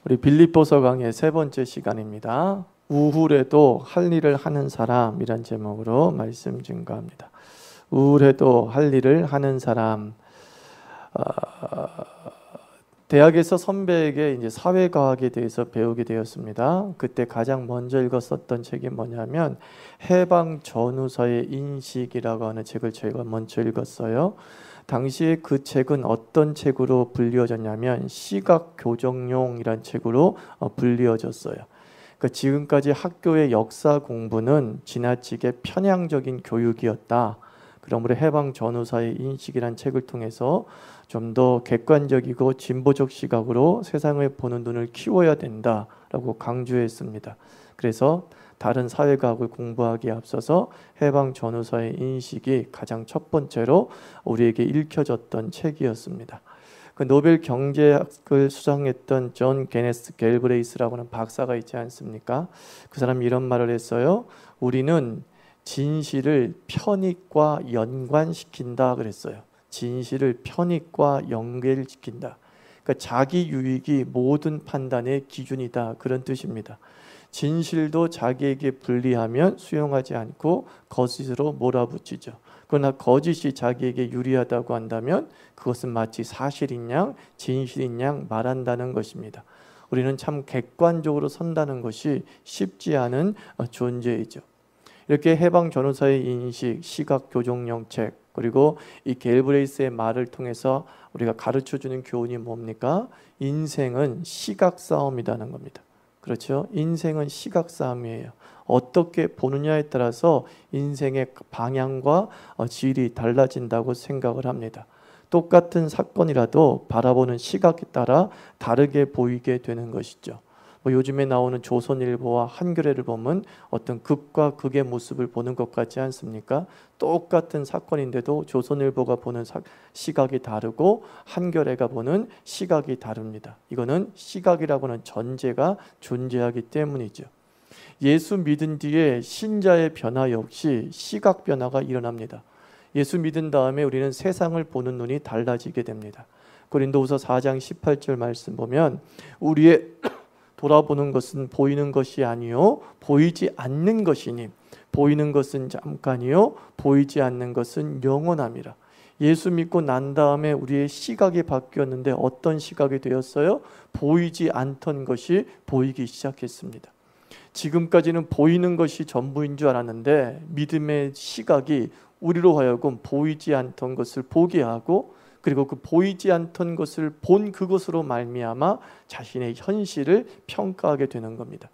우리 빌립보서 강의 세 번째 시간입니다. 우울해도 할 일을 하는 사람이란 제목으로 말씀 증거합니다. 우울해도 할 일을 하는 사람. 대학에서 선배에게 이제 사회과학에 대해서 배우게 되었습니다. 그때 가장 먼저 읽었었던 책이 뭐냐면 해방 전후서의 인식이라고 하는 책을 제가 먼저 읽었어요. 당시에 그 책은 어떤 책으로 불리어졌냐면 시각교정용이란 책으로 불리어졌어요. 그러니까 지금까지 학교의 역사 공부는 지나치게 편향적인 교육이었다. 그러므로 해방 전후사의 인식이란 책을 통해서 좀 더 객관적이고 진보적 시각으로 세상을 보는 눈을 키워야 된다라고 강조했습니다. 그래서 다른 사회과학을 공부하기에 앞서서 해방 전후사의 인식이 가장 첫 번째로 우리에게 읽혀졌던 책이었습니다. 그 노벨 경제학을 수상했던 존 게네스 갤브레이스라고 하는 박사가 있지 않습니까? 그 사람이 이런 말을 했어요. 우리는 진실을 편익과 연관시킨다 그랬어요. 진실을 편익과 연결시킨다. 그러니까 자기 유익이 모든 판단의 기준이다, 그런 뜻입니다. 진실도 자기에게 불리하면 수용하지 않고 거짓으로 몰아붙이죠. 그러나 거짓이 자기에게 유리하다고 한다면 그것은 마치 사실인 양 진실인 양 말한다는 것입니다. 우리는 참 객관적으로 선다는 것이 쉽지 않은 존재이죠. 이렇게 해방 전후사의 인식, 시각 교정용 책, 그리고 이 갤브레이스의 말을 통해서 우리가 가르쳐주는 교훈이 뭡니까? 인생은 시각 싸움이라는 겁니다. 그렇죠? 인생은 시각 싸움이에요. 어떻게 보느냐에 따라서 인생의 방향과 질이 달라진다고 생각을 합니다. 똑같은 사건이라도 바라보는 시각에 따라 다르게 보이게 되는 것이죠. 요즘에 나오는 조선일보와 한겨레를 보면 어떤 극과 극의 모습을 보는 것 같지 않습니까? 똑같은 사건인데도 조선일보가 보는 시각이 다르고 한겨레가 보는 시각이 다릅니다. 이거는 시각이라고 하는 전제가 존재하기 때문이죠. 예수 믿은 뒤에 신자의 변화 역시 시각 변화가 일어납니다. 예수 믿은 다음에 우리는 세상을 보는 눈이 달라지게 됩니다. 고린도후서 4장 18절 말씀 보면 우리의 돌아보는 것은 보이는 것이 아니요 보이지 않는 것이니 보이는 것은 잠깐이요 보이지 않는 것은 영원함이라. 예수 믿고 난 다음에 우리의 시각이 바뀌었는데 어떤 시각이 되었어요? 보이지 않던 것이 보이기 시작했습니다. 지금까지는 보이는 것이 전부인 줄 알았는데 믿음의 시각이 우리로 하여금 보이지 않던 것을 보게 하고 그리고 그 보이지 않던 것을 본 그것으로 말미암아 자신의 현실을 평가하게 되는 겁니다.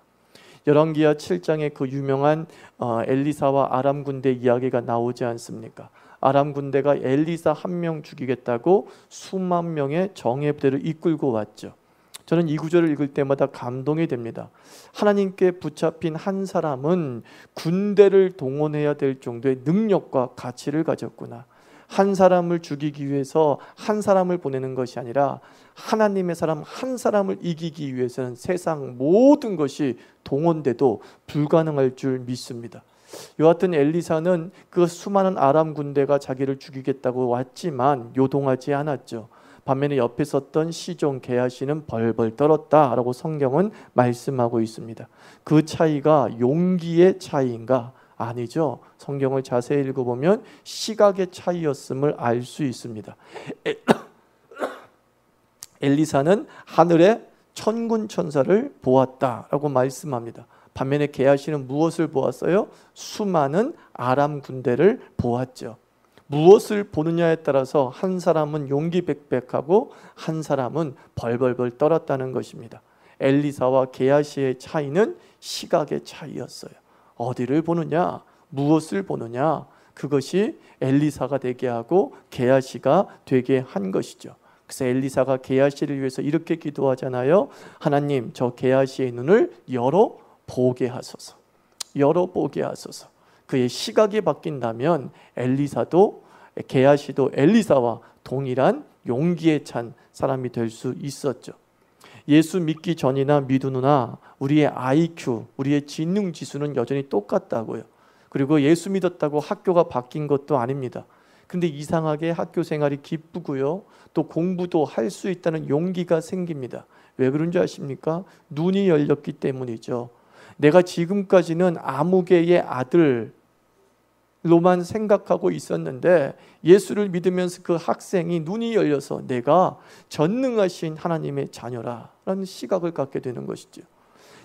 열왕기하 7장에 그 유명한 엘리사와 아람 군대 이야기가 나오지 않습니까? 아람 군대가 엘리사 한 명 죽이겠다고 수만 명의 정예 부대를 이끌고 왔죠. 저는 이 구절을 읽을 때마다 감동이 됩니다. 하나님께 붙잡힌 한 사람은 군대를 동원해야 될 정도의 능력과 가치를 가졌구나. 한 사람을 죽이기 위해서 한 사람을 보내는 것이 아니라 하나님의 사람 한 사람을 이기기 위해서는 세상 모든 것이 동원돼도 불가능할 줄 믿습니다. 여하튼 엘리사는 그 수많은 아람 군대가 자기를 죽이겠다고 왔지만 요동하지 않았죠. 반면에 옆에 섰던 시종 게하시는 벌벌 떨었다라고 성경은 말씀하고 있습니다. 그 차이가 용기의 차이인가? 아니죠. 성경을 자세히 읽어보면 시각의 차이였음을 알 수 있습니다. 엘리사는 하늘에 천군 천사를 보았다라고 말씀합니다. 반면에 게하시는 무엇을 보았어요? 수많은 아람 군대를 보았죠. 무엇을 보느냐에 따라서 한 사람은 용기백백하고 한 사람은 벌벌벌 떨었다는 것입니다. 엘리사와 게하시의 차이는 시각의 차이였어요. 어디를 보느냐, 무엇을 보느냐, 그것이 엘리사가 되게 하고 게하시가 되게 한 것이죠. 그래서 엘리사가 게하시를 위해서 이렇게 기도하잖아요. 하나님, 저 게하시의 눈을 열어보게 하소서. 열어보게 하소서. 그의 시각이 바뀐다면 엘리사도 게하시도 엘리사와 동일한 용기에 찬 사람이 될 수 있었죠. 예수 믿기 전이나 믿은 후나 우리의 IQ, 우리의 지능 지수는 여전히 똑같다고요. 그리고 예수 믿었다고 학교가 바뀐 것도 아닙니다. 근데 이상하게 학교 생활이 기쁘고요. 또 공부도 할 수 있다는 용기가 생깁니다. 왜 그런지 아십니까? 눈이 열렸기 때문이죠. 내가 지금까지는 아무개의 아들로만 생각하고 있었는데 예수를 믿으면서 그 학생이 눈이 열려서 내가 전능하신 하나님의 자녀라라는 시각을 갖게 되는 것이죠.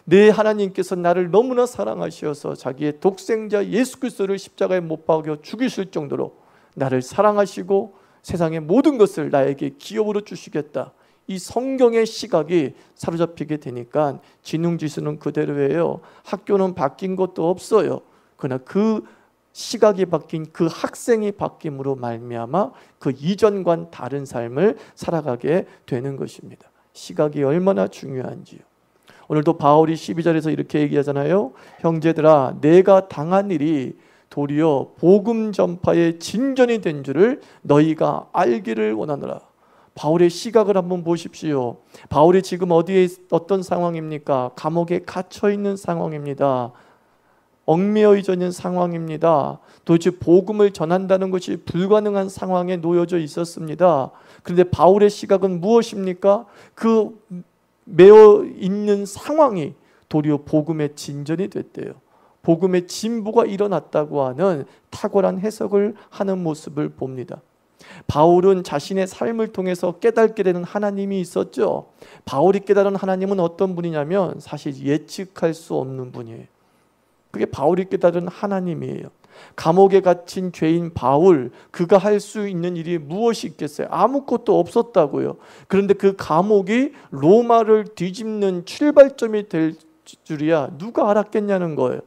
내 하나님께서 나를 너무나 사랑하셔서 자기의 독생자 예수 그리스도를 십자가에 못 박여 죽이실 정도로 나를 사랑하시고 세상의 모든 것을 나에게 기업으로 주시겠다. 이 성경의 시각이 사로잡히게 되니까 지능지수는 그대로예요. 학교는 바뀐 것도 없어요. 그러나 그 시각이 바뀐 그 학생이 바뀜으로 말미암아 그 이전과는 다른 삶을 살아가게 되는 것입니다. 시각이 얼마나 중요한지요. 오늘도 바울이 12절에서 이렇게 얘기하잖아요. 형제들아, 내가 당한 일이 도리어 복음 전파의 진전이 된 줄을 너희가 알기를 원하노라. 바울의 시각을 한번 보십시오. 바울이 지금 어디에 어떤 상황입니까? 감옥에 갇혀 있는 상황입니다. 얽매여 있는 상황입니다. 도대체 복음을 전한다는 것이 불가능한 상황에 놓여져 있었습니다. 그런데 바울의 시각은 무엇입니까? 그 매여 있는 상황이 도리어 복음의 진전이 됐대요. 복음의 진보가 일어났다고 하는 탁월한 해석을 하는 모습을 봅니다. 바울은 자신의 삶을 통해서 깨닫게 되는 하나님이 있었죠. 바울이 깨달은 하나님은 어떤 분이냐면 사실 예측할 수 없는 분이에요. 그게 바울이 깨달은 하나님이에요. 감옥에 갇힌 죄인 바울, 그가 할 수 있는 일이 무엇이 있겠어요? 아무것도 없었다고요. 그런데 그 감옥이 로마를 뒤집는 출발점이 될 줄이야 누가 알았겠냐는 거예요.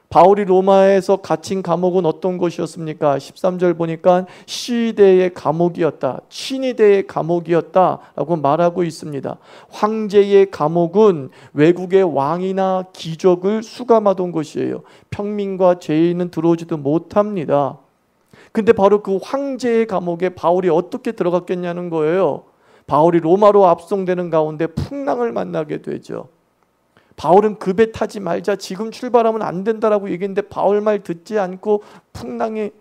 바울이 로마에서 갇힌 감옥은 어떤 곳이었습니까? 13절 보니까 시대의 감옥이었다, 친위대의 감옥이었다라고 말하고 있습니다. 황제의 감옥은 외국의 왕이나 귀족을 수감하던 곳이에요. 평민과 죄인은 들어오지도 못합니다. 근데 바로 그 황제의 감옥에 바울이 어떻게 들어갔겠냐는 거예요. 바울이 로마로 압송되는 가운데 풍랑을 만나게 되죠. 바울은 그 배 타지 말자, 지금 출발하면 안 된다라고 얘기했는데 바울 말 듣지 않고 풍랑이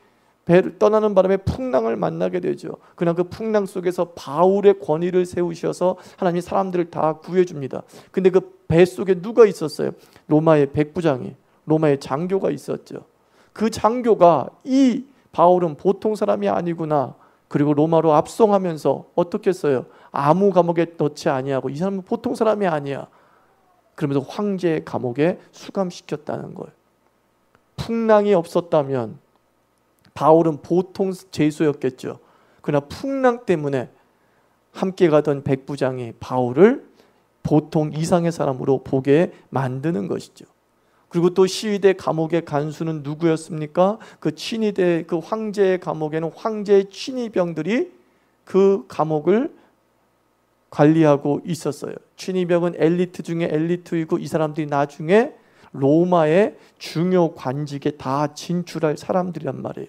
배를 떠나는 바람에 풍랑을 만나게 되죠. 그러나 그 풍랑 속에서 바울의 권위를 세우셔서 하나님이 사람들을 다 구해줍니다. 근데 그 배 속에 누가 있었어요? 로마의 백부장이, 로마의 장교가 있었죠. 그 장교가 이 바울은 보통 사람이 아니구나, 그리고 로마로 압송하면서 어떻게 했어요? 아무 감옥에 넣지 아니하고 이 사람은 보통 사람이 아니야. 그러면서 황제의 감옥에 수감시켰다는 거예요. 풍랑이 없었다면 바울은 보통 죄수였겠죠. 그러나 풍랑 때문에 함께 가던 백부장이 바울을 보통 이상의 사람으로 보게 만드는 것이죠. 그리고 또 시위대 감옥의 간수는 누구였습니까? 그 친위대, 그 황제의 감옥에는 황제의 친위병들이 그 감옥을 관리하고 있었어요. 친위병은 엘리트 중에 엘리트이고 이 사람들이 나중에 로마의 중요 관직에 다 진출할 사람들이란 말이에요.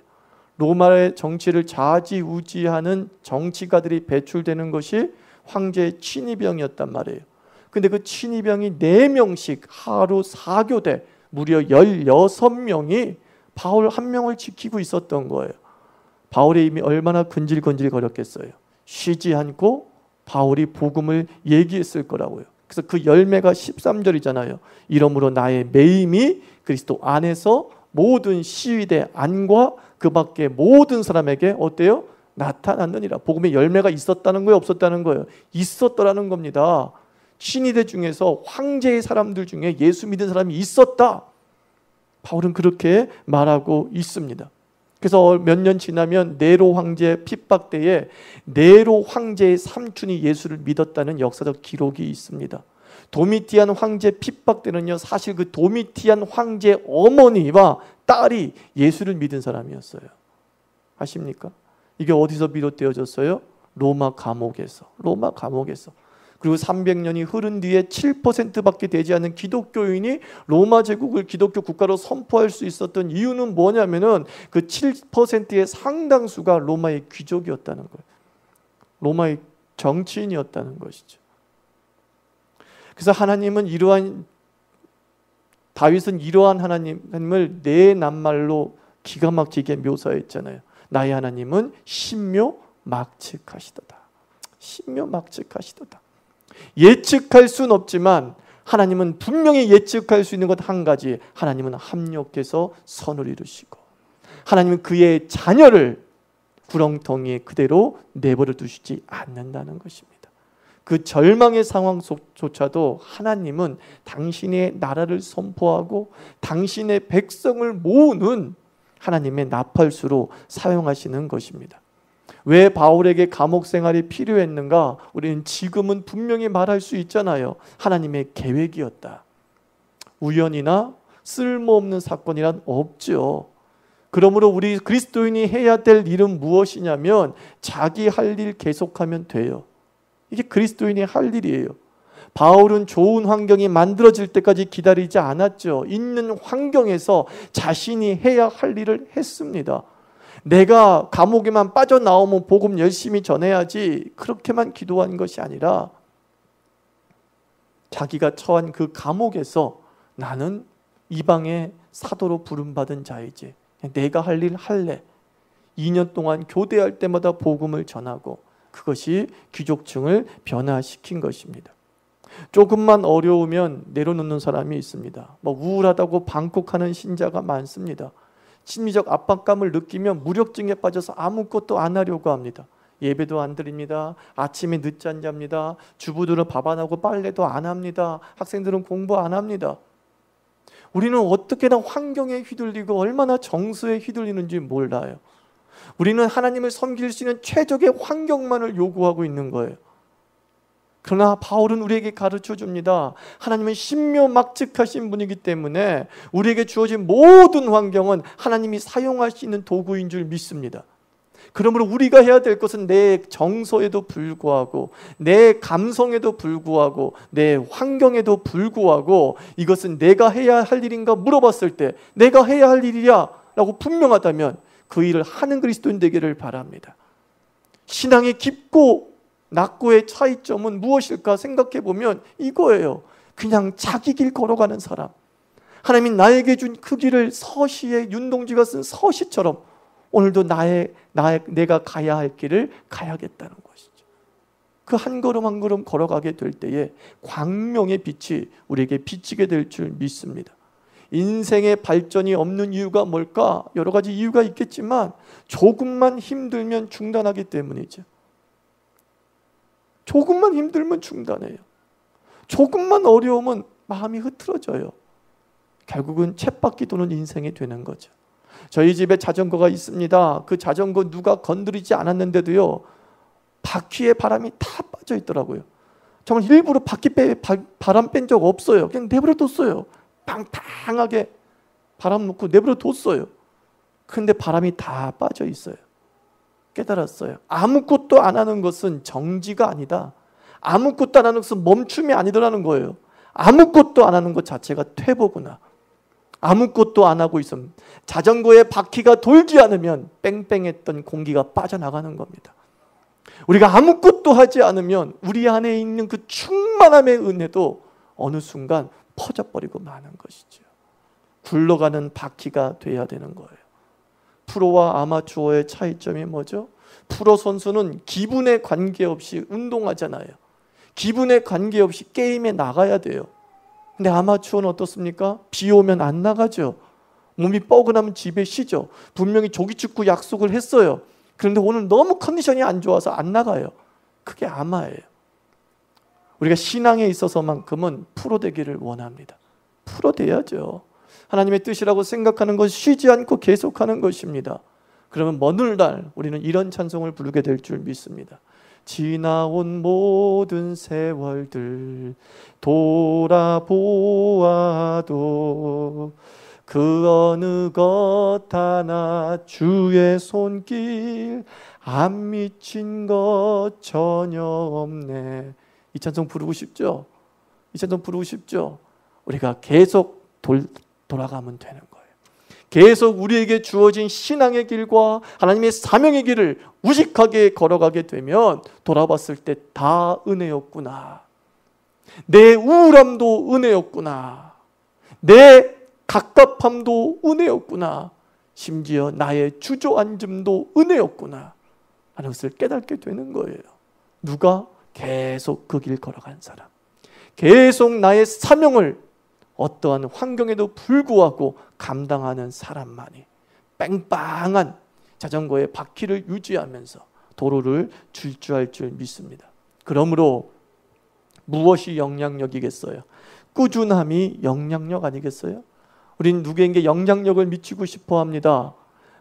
로마의 정치를 좌지우지하는 정치가들이 배출되는 것이 황제의 친위병이었단 말이에요. 근데 그 친위병이 4명씩 하루 4교대 무려 16명이 바울 한 명을 지키고 있었던 거예요. 바울의 힘이 얼마나 근질근질 거렸겠어요. 쉬지 않고 바울이 복음을 얘기했을 거라고요. 그래서 그 열매가 13절이잖아요. 이러므로 나의 매임이 그리스도 안에서 모든 시위대 안과 그 밖에 모든 사람에게 어때요? 나타났느니라. 복음의 열매가 있었다는 거예요, 없었다는 거예요? 있었더라는 겁니다. 친위대 중에서 황제의 사람들 중에 예수 믿은 사람이 있었다. 바울은 그렇게 말하고 있습니다. 그래서 몇 년 지나면 네로 황제 핍박 때에 네로 황제의 삼촌이 예수를 믿었다는 역사적 기록이 있습니다. 도미티안 황제 핍박 때는요, 사실 그 도미티안 황제 어머니와 딸이 예수를 믿은 사람이었어요. 아십니까? 이게 어디서 비롯되어졌어요? 로마 감옥에서. 로마 감옥에서. 그리고 300년이 흐른 뒤에 7%밖에 되지 않는 기독교인이 로마 제국을 기독교 국가로 선포할 수 있었던 이유는 뭐냐면은 그 7%의 상당수가 로마의 귀족이었다는 거예요. 로마의 정치인이었다는 것이죠. 그래서 하나님은 다윗은 이러한 하나님을 내 낱말로 기가 막히게 묘사했잖아요. 나의 하나님은 신묘막측하시도다. 신묘막측하시도다. 예측할 수는 없지만 하나님은 분명히 예측할 수 있는 것 한 가지, 하나님은 합력해서 선을 이루시고 하나님은 그의 자녀를 구렁텅이에 그대로 내버려 두시지 않는다는 것입니다. 그 절망의 상황조차도 하나님은 당신의 나라를 선포하고 당신의 백성을 모으는 하나님의 나팔수로 사용하시는 것입니다. 왜 바울에게 감옥 생활이 필요했는가? 우리는 지금은 분명히 말할 수 있잖아요. 하나님의 계획이었다. 우연이나 쓸모없는 사건이란 없죠. 그러므로 우리 그리스도인이 해야 될 일은 무엇이냐면 자기 할 일 계속하면 돼요. 이게 그리스도인이 할 일이에요. 바울은 좋은 환경이 만들어질 때까지 기다리지 않았죠. 있는 환경에서 자신이 해야 할 일을 했습니다. 내가 감옥에만 빠져나오면 복음 열심히 전해야지, 그렇게만 기도한 것이 아니라 자기가 처한 그 감옥에서 나는 이방의 사도로 부름받은 자이지, 내가 할 일 할래. 2년 동안 교대할 때마다 복음을 전하고, 그것이 귀족층을 변화시킨 것입니다. 조금만 어려우면 내려놓는 사람이 있습니다. 우울하다고 방콕하는 신자가 많습니다. 심리적 압박감을 느끼면 무력증에 빠져서 아무것도 안 하려고 합니다. 예배도 안 드립니다. 아침에 늦잠 잡니다. 주부들은 밥 안 하고 빨래도 안 합니다. 학생들은 공부 안 합니다. 우리는 어떻게나 환경에 휘둘리고 얼마나 정서에 휘둘리는지 몰라요. 우리는 하나님을 섬길 수 있는 최적의 환경만을 요구하고 있는 거예요. 그러나 바울은 우리에게 가르쳐 줍니다. 하나님은 신묘막측하신 분이기 때문에 우리에게 주어진 모든 환경은 하나님이 사용할 수 있는 도구인 줄 믿습니다. 그러므로 우리가 해야 될 것은 내 정서에도 불구하고, 내 감성에도 불구하고, 내 환경에도 불구하고 이것은 내가 해야 할 일인가 물어봤을 때 내가 해야 할 일이야 라고 분명하다면 그 일을 하는 그리스도인 되기를 바랍니다. 신앙의 깊고 낮고의 차이점은 무엇일까 생각해 보면 이거예요. 그냥 자기 길 걸어가는 사람. 하나님이 나에게 준 그 길을 서시의 윤동주가 쓴 서시처럼 오늘도 내가 가야 할 길을 가야겠다는 것이죠. 그 한 걸음 한 걸음 걸어가게 될 때에 광명의 빛이 우리에게 비치게 될 줄 믿습니다. 인생의 발전이 없는 이유가 뭘까? 여러 가지 이유가 있겠지만 조금만 힘들면 중단하기 때문이죠. 조금만 힘들면 중단해요. 조금만 어려우면 마음이 흐트러져요. 결국은 쳇바퀴 도는 인생이 되는 거죠. 저희 집에 자전거가 있습니다. 그 자전거 누가 건드리지 않았는데도요, 바퀴에 바람이 다 빠져 있더라고요. 정말 일부러 바람 뺀 적 없어요. 그냥 내버려 뒀어요. 방탕하게 바람 놓고 내버려 뒀어요. 근데 바람이 다 빠져 있어요. 깨달았어요. 아무것도 안 하는 것은 정지가 아니다. 아무것도 안 하는 것은 멈춤이 아니더라는 거예요. 아무것도 안 하는 것 자체가 퇴보구나. 아무것도 안 하고 있으면 자전거의 바퀴가 돌지 않으면 뺑뺑했던 공기가 빠져나가는 겁니다. 우리가 아무것도 하지 않으면 우리 안에 있는 그 충만함의 은혜도 어느 순간 퍼져버리고 마는 것이죠. 굴러가는 바퀴가 돼야 되는 거예요. 프로와 아마추어의 차이점이 뭐죠? 프로 선수는 기분에 관계없이 운동하잖아요. 기분에 관계없이 게임에 나가야 돼요. 근데 아마추어는 어떻습니까? 비 오면 안 나가죠. 몸이 뻐근하면 집에 쉬죠. 분명히 조기축구 약속을 했어요. 그런데 오늘 너무 컨디션이 안 좋아서 안 나가요. 그게 아마예요. 우리가 신앙에 있어서만큼은 프로 되기를 원합니다. 프로 돼야죠. 하나님의 뜻이라고 생각하는 것 쉬지 않고 계속하는 것입니다. 그러면 어느 날 우리는 이런 찬송을 부르게 될 줄 믿습니다. 지나온 모든 세월들 돌아보아도 그 어느 것 하나 주의 손길 안 미친 것 전혀 없네. 이 찬송 부르고 싶죠? 이 찬송 부르고 싶죠? 우리가 계속 돌아가면 되는 거예요. 계속 우리에게 주어진 신앙의 길과 하나님의 사명의 길을 우직하게 걸어가게 되면 돌아봤을 때 다 은혜였구나. 내 우울함도 은혜였구나. 내 갑갑함도 은혜였구나. 심지어 나의 주저앉음도 은혜였구나 하는 것을 깨닫게 되는 거예요. 누가? 계속 그 길 걸어간 사람, 계속 나의 사명을 어떠한 환경에도 불구하고 감당하는 사람만이 뺑빵한 자전거의 바퀴를 유지하면서 도로를 질주할 줄 믿습니다. 그러므로 무엇이 영향력이겠어요? 꾸준함이 영향력 아니겠어요? 우린 누구에게 영향력을 미치고 싶어 합니다.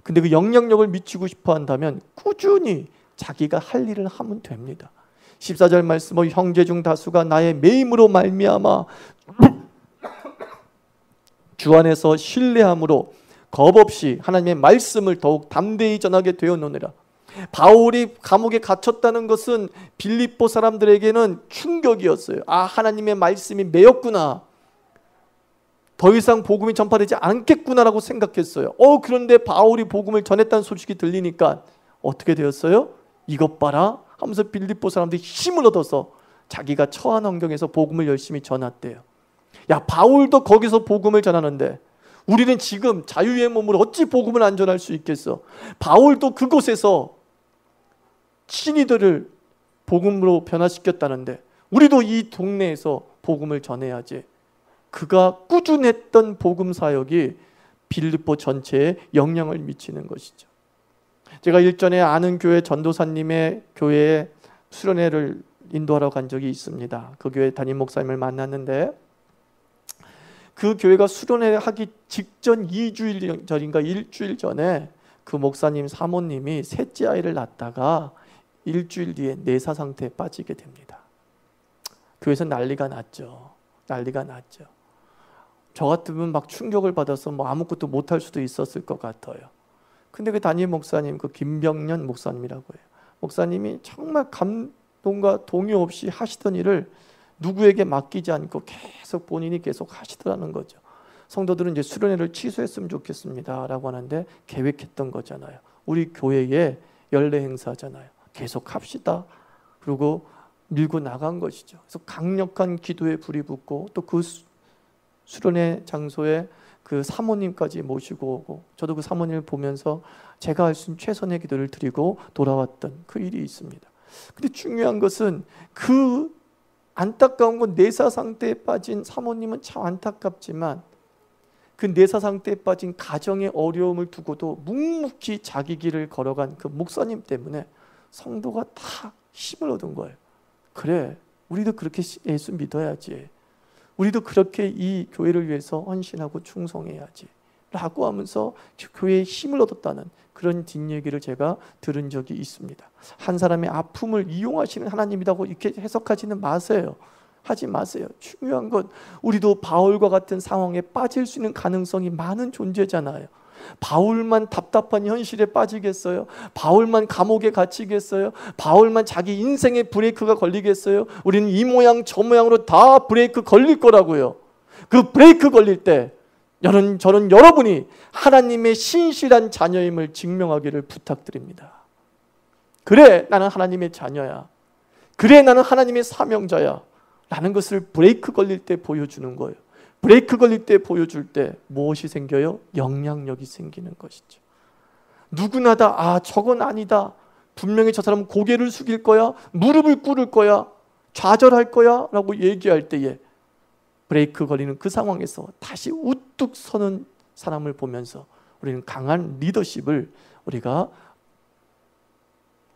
근데 그 영향력을 미치고 싶어 한다면 꾸준히 자기가 할 일을 하면 됩니다. 14절 말씀, 형제 중 다수가 나의 매임으로 말미암아 주 안에서 신뢰함으로 겁없이 하나님의 말씀을 더욱 담대히 전하게 되었노니라. 바울이 감옥에 갇혔다는 것은 빌립보 사람들에게는 충격이었어요. 아, 하나님의 말씀이 매였구나. 더 이상 복음이 전파되지 않겠구나라고 생각했어요. 그런데 바울이 복음을 전했다는 소식이 들리니까 어떻게 되었어요? 이것 봐라 하면서 빌립보 사람들이 힘을 얻어서 자기가 처한 환경에서 복음을 열심히 전했대요. 야, 바울도 거기서 복음을 전하는데 우리는 지금 자유의 몸으로 어찌 복음을 안 전할 수 있겠어? 바울도 그곳에서 신이들을 복음으로 변화시켰다는데 우리도 이 동네에서 복음을 전해야지. 그가 꾸준했던 복음 사역이 빌립보 전체에 영향을 미치는 것이죠. 제가 일전에 아는 교회 전도사님의 교회에 수련회를 인도하러 간 적이 있습니다. 그 교회 담임 목사님을 만났는데 그 교회가 수련회 하기 직전 2주일 전인가 일주일 전에 그 목사님 사모님이 셋째 아이를 낳다가 일주일 뒤에 내사 상태에 빠지게 됩니다. 교회에서 난리가 났죠. 난리가 났죠. 저 같으면 막 충격을 받아서 뭐 아무것도 못할 수도 있었을 것 같아요. 근데 그 담임 목사님, 그 김병년 목사님이라고 해요. 목사님이 정말 감동과 동요 없이 하시던 일을 누구에게 맡기지 않고 계속 본인이 계속 하시더라는 거죠. 성도들은 이제 수련회를 취소했으면 좋겠습니다 라고 하는데 계획했던 거잖아요. 우리 교회의 연례 행사잖아요. 계속 합시다. 그리고 밀고 나간 것이죠. 그래서 강력한 기도에 불이 붙고 또 그 수련회 장소에 그 사모님까지 모시고 오고 저도 그 사모님을 보면서 제가 할 수 있는 최선의 기도를 드리고 돌아왔던 그 일이 있습니다. 근데 중요한 것은 그 안타까운 건 내사 상태에 빠진 사모님은 참 안타깝지만 그 내사 상태에 빠진 가정의 어려움을 두고도 묵묵히 자기 길을 걸어간 그 목사님 때문에 성도가 다 힘을 얻은 거예요. 그래, 우리도 그렇게 예수 믿어야지. 우리도 그렇게 이 교회를 위해서 헌신하고 충성해야지 라고 하면서 교회에 힘을 얻었다는 그런 뒷얘기를 제가 들은 적이 있습니다. 한 사람의 아픔을 이용하시는 하나님이라고 이렇게 해석하지는 마세요. 하지 마세요. 중요한 건 우리도 바울과 같은 상황에 빠질 수 있는 가능성이 많은 존재잖아요. 바울만 답답한 현실에 빠지겠어요? 바울만 감옥에 갇히겠어요? 바울만 자기 인생의 브레이크가 걸리겠어요? 우리는 이 모양 저 모양으로 다 브레이크 걸릴 거라고요. 그 브레이크 걸릴 때 저는 여러분이 하나님의 신실한 자녀임을 증명하기를 부탁드립니다. 그래, 나는 하나님의 자녀야. 그래, 나는 하나님의 사명자야 라는 것을 브레이크 걸릴 때 보여주는 거예요. 브레이크 걸릴 때 보여줄 때 무엇이 생겨요? 영향력이 생기는 것이죠. 누구나 다 저건 아니다. 분명히 저 사람은 고개를 숙일 거야. 무릎을 꿇을 거야. 좌절할 거야 라고 얘기할 때에 브레이크 걸리는 그 상황에서 다시 우뚝 서는 사람을 보면서 우리는 강한 리더십을 우리가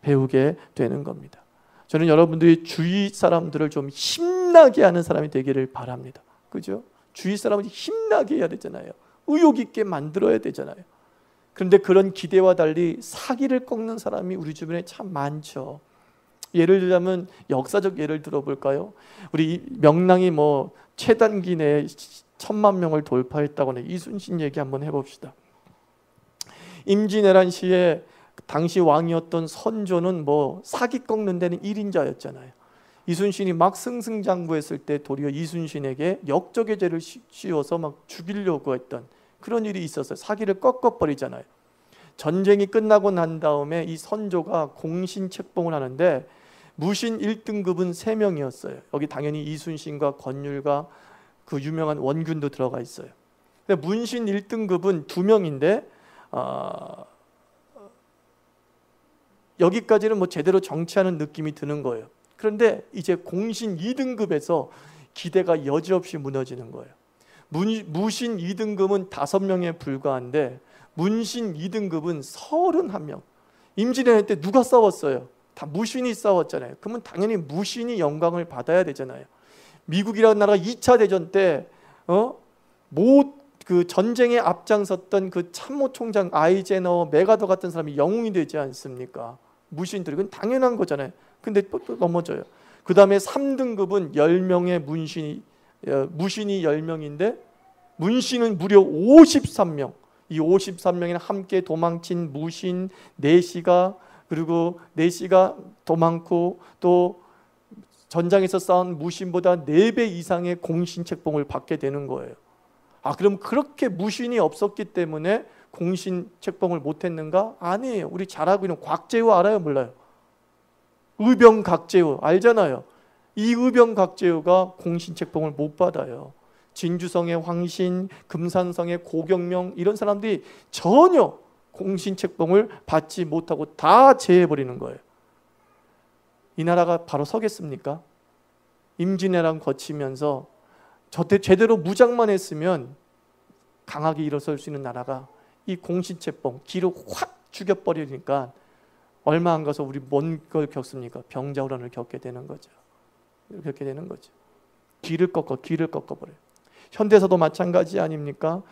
배우게 되는 겁니다. 저는 여러분들이 주위 사람들을 좀 힘나게 하는 사람이 되기를 바랍니다. 그죠? 주위 사람을 힘나게 해야 되잖아요. 의욕 있게 만들어야 되잖아요. 그런데 그런 기대와 달리 사기를 꺾는 사람이 우리 주변에 참 많죠. 예를 들자면 역사적 예를 들어볼까요? 우리 명랑이 최단기 내에 1000만 명을 돌파했다고 하는 이순신 얘기 한번 해봅시다. 임진왜란 시에 당시 왕이었던 선조는 사기 꺾는 데는 1인자였잖아요. 이순신이 막 승승장구했을 때 도리어 이순신에게 역적의 죄를 씌워서 막 죽이려고 했던 그런 일이 있었어요. 사기를 꺾어버리잖아요. 전쟁이 끝나고 난 다음에 이 선조가 공신책봉을 하는데 무신 1등급은 3명이었어요. 여기 당연히 이순신과 권율과 그 유명한 원균도 들어가 있어요. 근데 문신 1등급은 2명인데 여기까지는 제대로 정치하는 느낌이 드는 거예요. 그런데 이제 공신 2등급에서 기대가 여지없이 무너지는 거예요. 무신 2등급은 5명에 불과한데 문신 2등급은 31명. 임진왜란 때 누가 싸웠어요? 다 무신이 싸웠잖아요. 그러면 당연히 무신이 영광을 받아야 되잖아요. 미국이라는 나라가 2차 대전 때 그 전쟁에 앞장섰던 그 참모총장 아이젠허, 메가더 같은 사람이 영웅이 되지 않습니까? 무신들이. 그건 당연한 거잖아요. 근데 또 넘어져요. 그 다음에 3등급은 10명의 무신이 10명인데 문신은 무려 53명. 이 53명이나 함께 도망친 무신 4시가, 그리고 4시가 더 많고 또 전장에서 싸운 무신보다 4배 이상의 공신 책봉을 받게 되는 거예요. 그럼 그렇게 무신이 없었기 때문에 공신 책봉을 못했는가? 아니에요. 우리 잘 알고 있는 곽재우 알아요? 몰라요? 의병각재우 알잖아요. 이 의병각재우가 공신 책봉을 못 받아요. 진주성의 황신, 금산성의 고경명, 이런 사람들이 전혀 공신 책봉을 받지 못하고 다 제해버리는 거예요. 이 나라가 바로 서겠습니까? 임진왜란 거치면서 제대로 무장만 했으면 강하게 일어설 수 있는 나라가 이 공신책봉 기로 확 죽여버리니까 얼마 안 가서 우리 뭔 걸 겪습니까? 병자호란을 겪게 되는 거죠. 길을 꺾어버려요. 현대사도 마찬가지 아닙니까?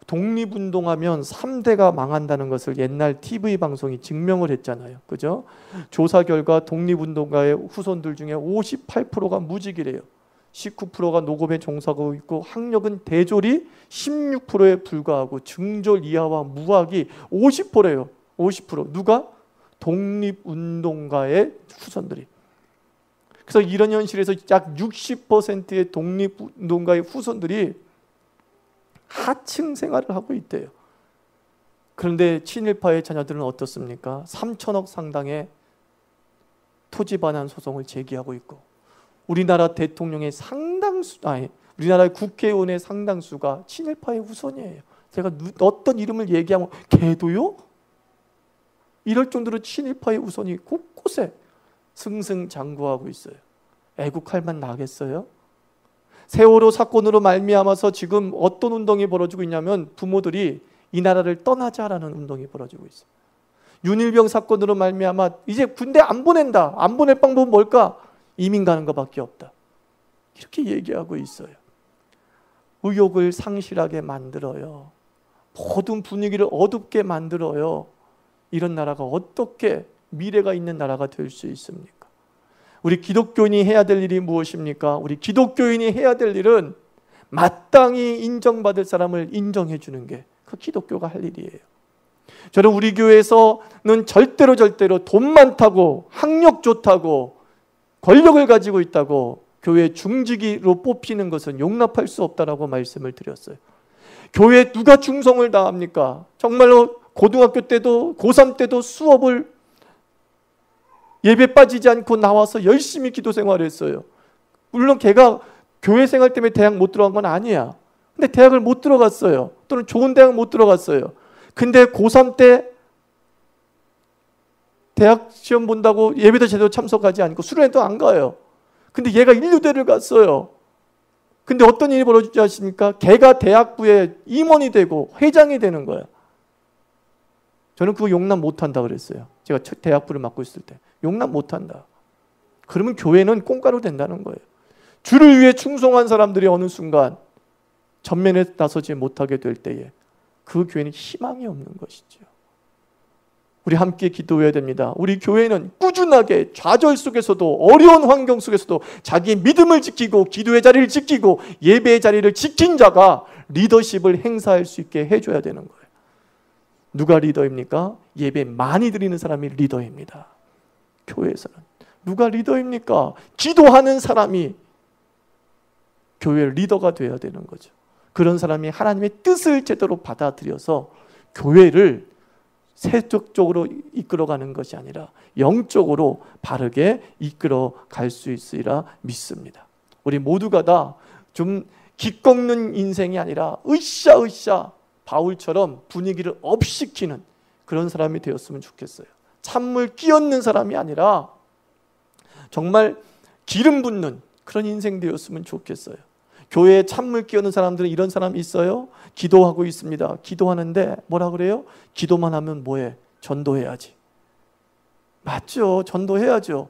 독립운동하면 3대가 망한다는 것을 옛날 TV 방송이 증명을 했잖아요. 그죠? 조사 결과 독립운동가의 후손들 중에 58%가 무직이래요. 19%가 노급에 종사하고 있고 학력은 대졸이 16%에 불과하고 증졸 이하와 무학이 50%예요. 50%. 누가? 독립운동가의 후손들이. 그래서 이런 현실에서 약 60%의 독립운동가의 후손들이 하층 생활을 하고 있대요. 그런데 친일파의 자녀들은 어떻습니까? 3천억 상당의 토지 반환 소송을 제기하고 있고, 우리나라 대통령의 우리나라의 국회의원의 상당수가 친일파의 후손이에요. 제가 어떤 이름을 얘기하면 걔도요? 이럴 정도로 친일파의 후손이 곳곳에 승승장구하고 있어요. 애국할 만 나겠어요? 세월호 사건으로 말미암아서 지금 어떤 운동이 벌어지고 있냐면 부모들이 이 나라를 떠나자라는 운동이 벌어지고 있어요. 윤일병 사건으로 말미암아 이제 군대 안 보낸다. 안 보낼 방법은 뭘까? 이민 가는 것밖에 없다. 이렇게 얘기하고 있어요. 의욕을 상실하게 만들어요. 모든 분위기를 어둡게 만들어요. 이런 나라가 어떻게 미래가 있는 나라가 될 수 있습니까? 우리 기독교인이 해야 될 일이 무엇입니까? 우리 기독교인이 해야 될 일은 마땅히 인정받을 사람을 인정해 주는 게 그 기독교가 할 일이에요. 저는 우리 교회에서는 절대로 돈 많다고, 학력 좋다고, 권력을 가지고 있다고 교회 중직위로 뽑히는 것은 용납할 수 없다라고 말씀을 드렸어요. 교회에 누가 충성을 다합니까? 정말로 고등학교 때도 고3 때도 수업을 예배 빠지지 않고 나와서 열심히 기도 생활을 했어요. 물론 걔가 교회 생활 때문에 대학 못 들어간 건 아니야. 근데 대학을 못 들어갔어요. 또는 좋은 대학 못 들어갔어요. 근데 고3 때 대학 시험 본다고 예배도 제대로 참석하지 않고 수련회도 안 가요. 근데 얘가 인류대를 갔어요. 근데 어떤 일이 벌어지지 않습니까? 걔가 대학부의 임원이 되고 회장이 되는 거야. 저는 그거 용납 못한다 그랬어요. 제가 대학부를 맡고 있을 때. 용납 못한다. 그러면 교회는 꽁가루 된다는 거예요. 주를 위해 충성한 사람들이 어느 순간 전면에 나서지 못하게 될 때에 그 교회는 희망이 없는 것이죠. 우리 함께 기도해야 됩니다. 우리 교회는 꾸준하게 좌절 속에서도 어려운 환경 속에서도 자기 믿음을 지키고 기도의 자리를 지키고 예배의 자리를 지킨 자가 리더십을 행사할 수 있게 해줘야 되는 거예요. 누가 리더입니까? 예배 많이 드리는 사람이 리더입니다. 교회에서는. 누가 리더입니까? 기도하는 사람이 교회의 리더가 되어야 되는 거죠. 그런 사람이 하나님의 뜻을 제대로 받아들여서 교회를 세속적으로 이끌어가는 것이 아니라 영적으로 바르게 이끌어갈 수 있으리라 믿습니다. 우리 모두가 다 좀 기꺾는 인생이 아니라 으쌰으쌰 바울처럼 분위기를 업시키는 그런 사람이 되었으면 좋겠어요. 찬물 끼얹는 사람이 아니라 정말 기름 붓는 그런 인생 되었으면 좋겠어요. 교회에 찬물 끼얹는 사람들은 이런 사람이 있어요. 기도하고 있습니다. 기도하는데 뭐라 그래요? 기도만 하면 뭐해? 전도해야지. 맞죠. 전도해야죠.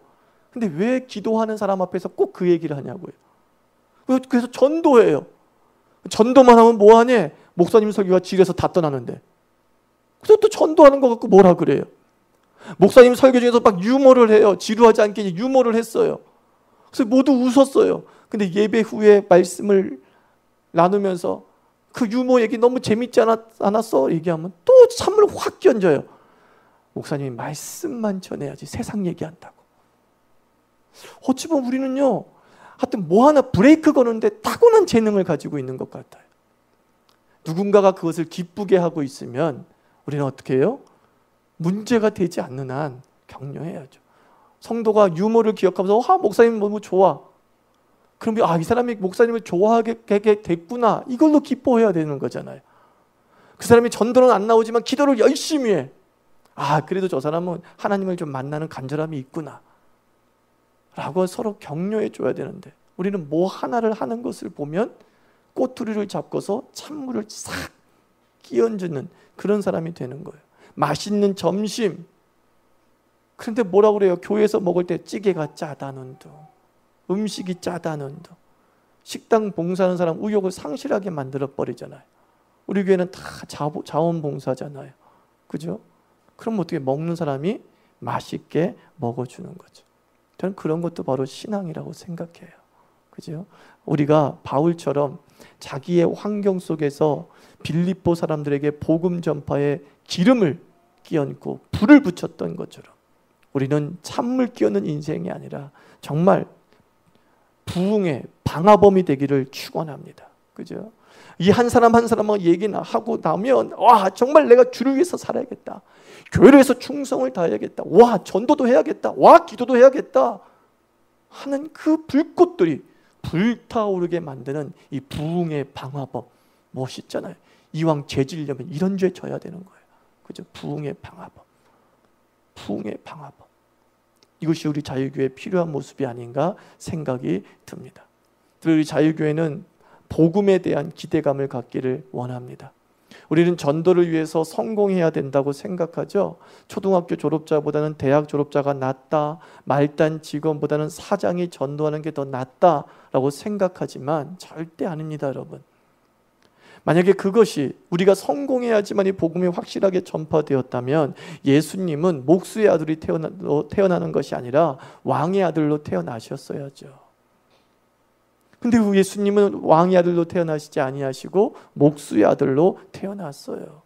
근데 왜 기도하는 사람 앞에서 꼭 그 얘기를 하냐고요. 그래서 전도해요. 전도만 하면 뭐하니? 목사님 설교가 지레서 다 떠나는데. 그래서 또 전도하는 거 갖고 뭐라 그래요. 목사님 설교 중에서 막 유머를 해요. 지루하지 않게 유머를 했어요. 그래서 모두 웃었어요. 근데 예배 후에 말씀을 나누면서 그 유머 얘기 너무 재밌지 않았어? 얘기하면 또 찬물 확 끼얹어요. 목사님이 말씀만 전해야지 세상 얘기한다고. 어찌 보면 우리는요, 하여튼 뭐 하나 브레이크 거는데 타고난 재능을 가지고 있는 것 같아요. 누군가가 그것을 기쁘게 하고 있으면 우리는 어떻게 해요? 문제가 되지 않는 한 격려해야죠. 성도가 유머를 기억하면서 목사님 너무 좋아. 그럼 이 사람이 목사님을 좋아하게 됐구나. 이걸로 기뻐해야 되는 거잖아요. 그 사람이 전도는 안 나오지만 기도를 열심히 해. 그래도 저 사람은 하나님을 좀 만나는 간절함이 있구나 라고 서로 격려해 줘야 되는데, 우리는 뭐 하나를 하는 것을 보면 꼬투리를 잡고서 찬물을 싹 끼얹는 그런 사람이 되는 거예요. 맛있는 점심, 그런데 뭐라 그래요? 교회에서 먹을 때 찌개가 짜다는 둥, 음식이 짜다는 둥. 식당 봉사하는 사람 의욕을 상실하게 만들어 버리잖아요. 우리 교회는 다 자원봉사잖아요. 그죠? 그럼 어떻게 먹는 사람이 맛있게 먹어주는 거죠. 저는 그런 것도 바로 신앙이라고 생각해요. 그죠? 우리가 바울처럼 자기의 환경 속에서 빌립보 사람들에게 복음 전파에 기름을 끼얹고 불을 붙였던 것처럼 우리는 찬물 끼얹는 인생이 아니라 정말 부흥의 방화범이 되기를 축원합니다. 그죠? 이 한 사람 한 사람하고 얘기하고 나면 정말 내가 주를 위해서 살아야겠다. 교회를 위해서 충성을 다해야겠다. 전도도 해야겠다. 기도도 해야겠다. 하는 그 불꽃들이 불타오르게 만드는 이 부흥의 방화범. 멋있잖아요. 이왕 죄 지려면 이런 죄 져야 되는 거예요. 그죠? 부흥의 방화범. 부흥의 방화범. 이것이 우리 자유교회에 필요한 모습이 아닌가 생각이 듭니다. 우리 자유교회는 복음에 대한 기대감을 갖기를 원합니다. 우리는 전도를 위해서 성공해야 된다고 생각하죠. 초등학교 졸업자보다는 대학 졸업자가 낫다, 말단 직원보다는 사장이 전도하는 게 더 낫다라고 생각하지만 절대 아닙니다, 여러분. 만약에 그것이 우리가 성공해야지만 이 복음이 확실하게 전파되었다면 예수님은 목수의 아들이 태어나는 것이 아니라 왕의 아들로 태어나셨어야죠. 근데 예수님은 왕의 아들로 태어나시지 아니하시고 목수의 아들로 태어났어요.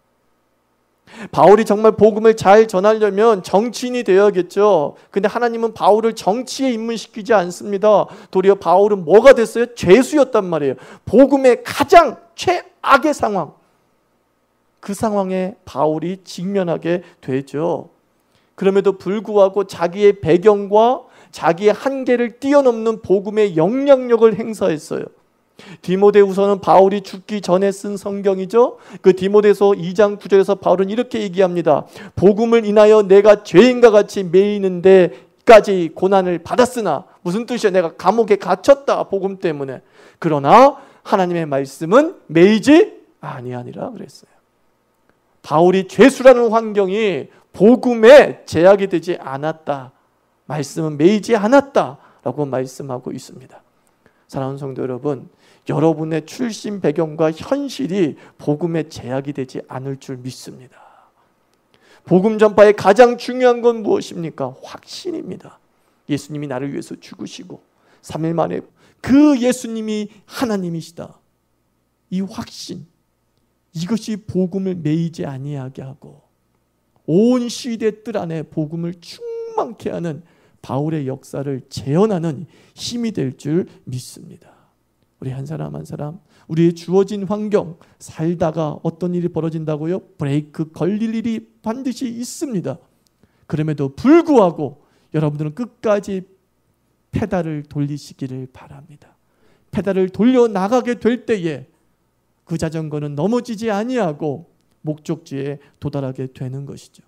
바울이 정말 복음을 잘 전하려면 정치인이 되어야겠죠. 근데 하나님은 바울을 정치에 입문시키지 않습니다. 도리어 바울은 뭐가 됐어요? 죄수였단 말이에요. 복음의 가장 최악의 상황, 그 상황에 바울이 직면하게 되죠. 그럼에도 불구하고 자기의 배경과 자기의 한계를 뛰어넘는 복음의 영향력을 행사했어요. 디모데후서는 바울이 죽기 전에 쓴 성경이죠. 그 디모데서 2장 9절에서 바울은 이렇게 얘기합니다. 복음을 인하여 내가 죄인과 같이 매이는 데까지 고난을 받았으나, 무슨 뜻이야? 내가 감옥에 갇혔다, 복음 때문에. 그러나 하나님의 말씀은 매이지 아니하니라 그랬어요. 바울이 죄수라는 환경이 복음에 제약이 되지 않았다, 말씀은 매이지 않았다라고 말씀하고 있습니다. 사랑하는 성도 여러분, 여러분의 출신 배경과 현실이 복음의 제약이 되지 않을 줄 믿습니다. 복음 전파의 가장 중요한 건 무엇입니까? 확신입니다. 예수님이 나를 위해서 죽으시고 3일 만에 그 예수님이 하나님이시다. 이 확신, 이것이 복음을 매이지 아니하게 하고 온 시대 뜰 안에 복음을 충만케 하는 바울의 역사를 재현하는 힘이 될 줄 믿습니다. 우리 한 사람 한 사람, 우리의 주어진 환경, 살다가 어떤 일이 벌어진다고요? 브레이크 걸릴 일이 반드시 있습니다. 그럼에도 불구하고 여러분들은 끝까지 페달을 돌리시기를 바랍니다. 페달을 돌려 나가게 될 때에 그 자전거는 넘어지지 아니하고 목적지에 도달하게 되는 것이죠.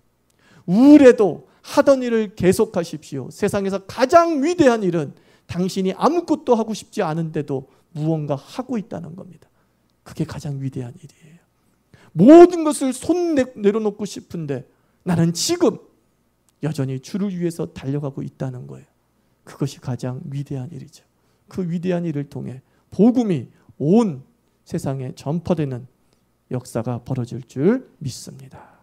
우울해도 하던 일을 계속하십시오. 세상에서 가장 위대한 일은 당신이 아무것도 하고 싶지 않은데도 무언가 하고 있다는 겁니다. 그게 가장 위대한 일이에요. 모든 것을 손 내려놓고 싶은데 나는 지금 여전히 주를 위해서 달려가고 있다는 거예요. 그것이 가장 위대한 일이죠. 그 위대한 일을 통해 복음이 온 세상에 전파되는 역사가 벌어질 줄 믿습니다.